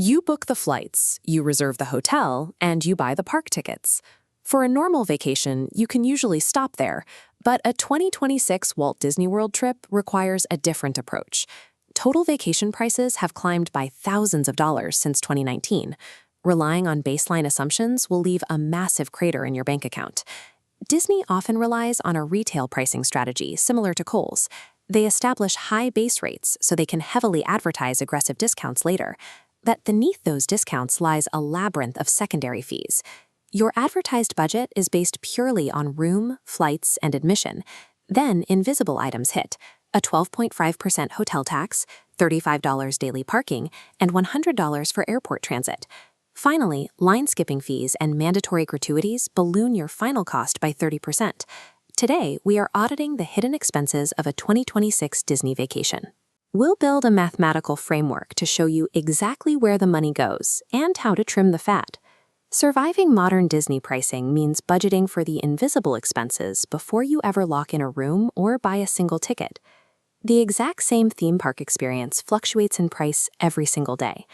You book the flights, you reserve the hotel, and you buy the park tickets. For a normal vacation, you can usually stop there, but a 2026 Walt Disney World trip requires a different approach. Total vacation prices have climbed by thousands of dollars since 2019. Relying on baseline assumptions will leave a massive crater in your bank account. Disney often relies on a retail pricing strategy similar to Kohl's. They establish high base rates so they can heavily advertise aggressive discounts later. But beneath those discounts lies a labyrinth of secondary fees. Your advertised budget is based purely on room, flights, and admission. Then invisible items hit: a 12.5% hotel tax, $35 daily parking, and $100 for airport transit. Finally, line-skipping fees and mandatory gratuities balloon your final cost by 30%. Today, we are auditing the hidden expenses of a 2026 Disney vacation. We'll build a mathematical framework to show you exactly where the money goes and how to trim the fat. Surviving modern Disney pricing means budgeting for the invisible expenses before you ever lock in a room or buy a single ticket. The exact same theme park experience fluctuates in price every single day.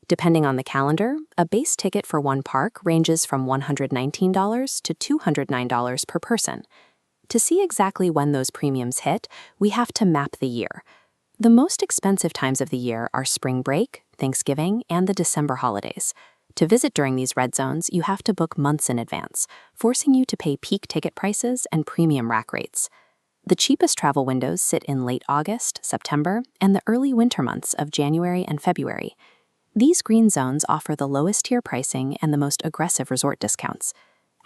Depending on the calendar, a base ticket for one park ranges from $119 to $209 per person. To see exactly when those premiums hit, we have to map the year. The most expensive times of the year are spring break, Thanksgiving, and the December holidays. To visit during these red zones, you have to book months in advance, forcing you to pay peak ticket prices and premium rack rates. The cheapest travel windows sit in late August, September, and the early winter months of January and February. These green zones offer the lowest tier pricing and the most aggressive resort discounts.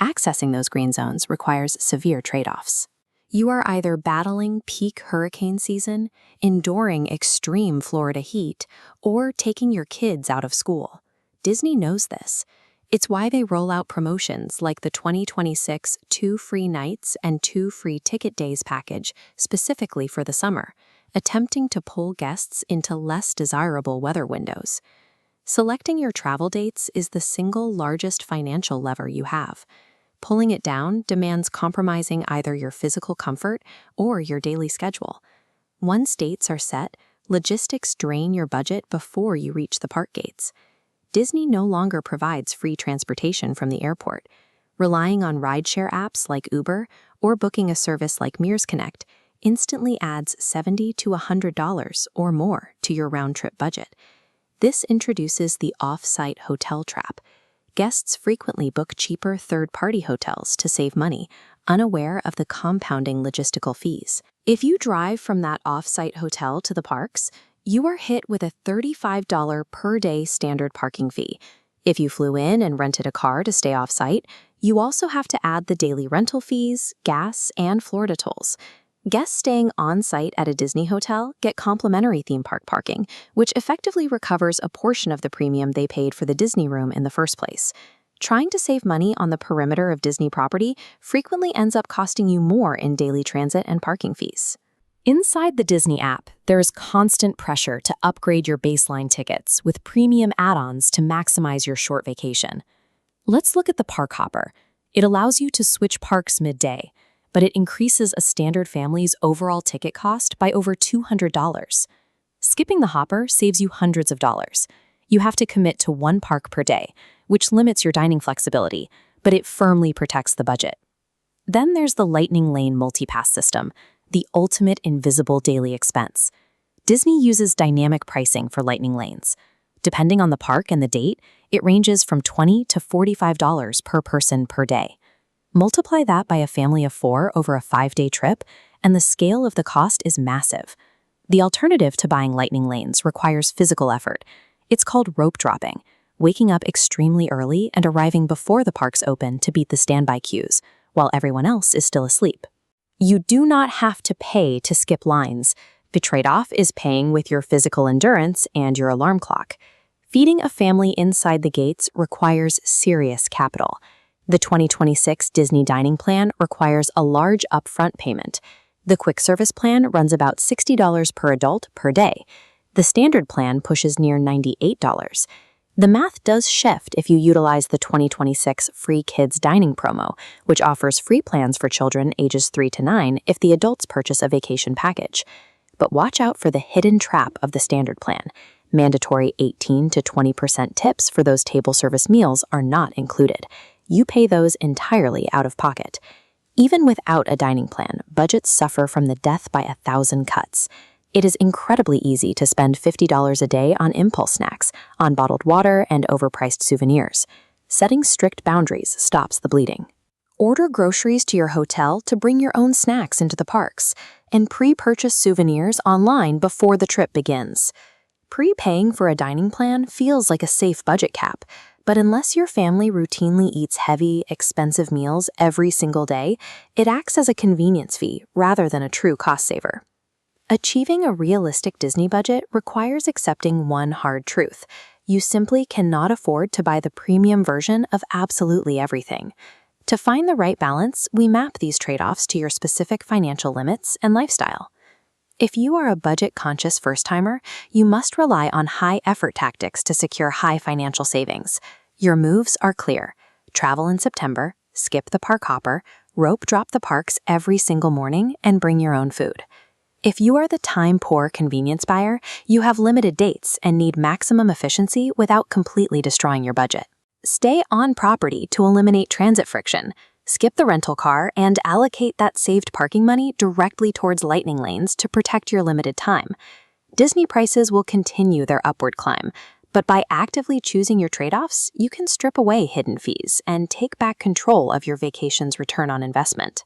Accessing those green zones requires severe trade-offs. You are either battling peak hurricane season, enduring extreme Florida heat, or taking your kids out of school. Disney knows this. It's why they roll out promotions like the 2026 2 free nights and 2 free ticket days package specifically for the summer, attempting to pull guests into less desirable weather windows. Selecting your travel dates is the single largest financial lever you have. Pulling it down demands compromising either your physical comfort or your daily schedule. Once dates are set, logistics drain your budget before you reach the park gates. Disney no longer provides free transportation from the airport. Relying on rideshare apps like Uber or booking a service like Mears Connect instantly adds $70 to $100 or more to your round-trip budget. This introduces the off-site hotel trap. Guests frequently book cheaper third-party hotels to save money, unaware of the compounding logistical fees. If you drive from that off-site hotel to the parks, you are hit with a $35 per day standard parking fee. If you flew in and rented a car to stay off-site, you also have to add the daily rental fees, gas, and Florida tolls. Guests staying on-site at a Disney hotel get complimentary theme park parking, which effectively recovers a portion of the premium they paid for the Disney room in the first place. Trying to save money on the perimeter of Disney property frequently ends up costing you more in daily transit and parking fees. Inside the Disney app, there is constant pressure to upgrade your baseline tickets with premium add-ons to maximize your short vacation. Let's look at the Park Hopper. It allows you to switch parks midday, but it increases a standard family's overall ticket cost by over $200. Skipping the hopper saves you hundreds of dollars. You have to commit to one park per day, which limits your dining flexibility, but it firmly protects the budget. Then there's the Lightning Lane multi-pass system, the ultimate invisible daily expense. Disney uses dynamic pricing for Lightning Lanes. Depending on the park and the date, it ranges from $20 to $45 per person per day. Multiply that by a family of 4 over a 5-day trip, and the scale of the cost is massive. The alternative to buying Lightning Lanes requires physical effort. It's called rope dropping, waking up extremely early and arriving before the parks open to beat the standby queues, while everyone else is still asleep. You do not have to pay to skip lines. The trade-off is paying with your physical endurance and your alarm clock. Feeding a family inside the gates requires serious capital. The 2026 Disney Dining Plan requires a large upfront payment. The Quick Service Plan runs about $60 per adult per day. The Standard Plan pushes near $98. The math does shift if you utilize the 2026 Free Kids Dining promo, which offers free plans for children ages 3 to 9 if the adults purchase a vacation package. But watch out for the hidden trap of the Standard Plan: Mandatory 18 to 20% tips for those table service meals are not included. You pay those entirely out of pocket. Even without a dining plan, budgets suffer from the death by 1,000 cuts. It is incredibly easy to spend $50 a day on impulse snacks, on bottled water, and overpriced souvenirs. Setting strict boundaries stops the bleeding. Order groceries to your hotel to bring your own snacks into the parks, and pre-purchase souvenirs online before the trip begins. Prepaying for a dining plan feels like a safe budget cap, but unless your family routinely eats heavy, expensive meals every single day, it acts as a convenience fee rather than a true cost saver. Achieving a realistic Disney budget requires accepting one hard truth. You simply cannot afford to buy the premium version of absolutely everything. To find the right balance, we map these trade-offs to your specific financial limits and lifestyle. If you are a budget-conscious first-timer, you must rely on high-effort tactics to secure high financial savings. Your moves are clear. Travel in September, skip the park hopper, rope drop the parks every single morning, and bring your own food. If you are the time-poor convenience buyer, you have limited dates and need maximum efficiency without completely destroying your budget. Stay on property to eliminate transit friction. Skip the rental car and allocate that saved parking money directly towards lightning lanes to protect your limited time. Disney prices will continue their upward climb, but by actively choosing your trade-offs, you can strip away hidden fees and take back control of your vacation's return on investment.